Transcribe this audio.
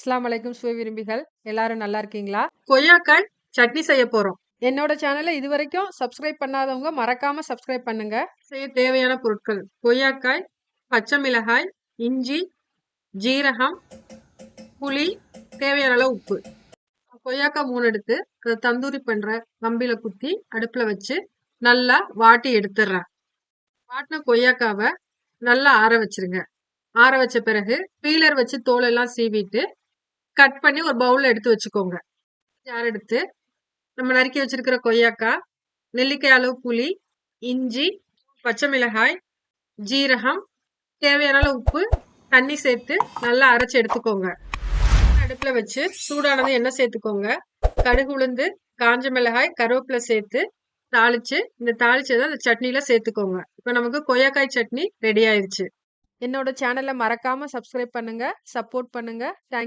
அஸ்ஸலாமு அலைக்கும் சுவை விரும்பிகள் எல்லாரும் நல்லா இருக்கீங்களா? கொய்யாக்காய் சட்னி செய்ய போறோம். என்னோட சேனலை இதுவரைக்கும் சப்ஸ்கிரைப் பண்ணாதவங்க மறக்காம சப்ஸ்கிரைப் பண்ணுங்க. செய்ய தேவையான பொருட்கள்: கொய்யாக்காய், பச்சை மிளகாய், இஞ்சி, ஜீரகம், புளி, தேவையான அளவு உப்பு. கொய்யாக்காய் 3 எடுத்து அதை தந்தூரி பண்ற கம்பியில குத்தி அடுப்புல வச்சு நல்லா வாட்டி எடுத்துடுறேன். வாட்டின கொய்யாக்காவை நல்லா ஆற வச்சிருங்க. ஆற வச்ச பிறகு பீலர் வச்சு தோல் எல்லாம் சீவிட்டு கட் பண்ணி ஒரு பவுல்ல எடுத்து வச்சுக்கோங்க. ஜார் எடுத்து நம்ம நறுக்கி வச்சிருக்கிற கொய்யாக்காய், நெல்லிக்காய் அளவு புளி, இஞ்சி, பச்சை மிளகாய், ஜீரகம், தேவையான அளவு உப்பு, தண்ணி சேர்த்து நல்லா அரைச்சு எடுத்துக்கோங்க. அடுப்புல வச்சு சூடானது எண்ணெய் சேர்த்துக்கோங்க. கடுகு உளுந்து, காஞ்ச மிளகாய், கருவேப்பிலை சேர்த்து தாளிச்சு இந்த தாளிச்சதை அந்த சட்னியில சேர்த்துக்கோங்க. இப்ப நமக்கு கொய்யாக்காய் சட்னி ரெடி ஆயிருச்சு. என்னோட சேனலை மறக்காம சப்ஸ்கிரைப் பண்ணுங்க, சப்போர்ட் பண்ணுங்க. தேங்க்யூ.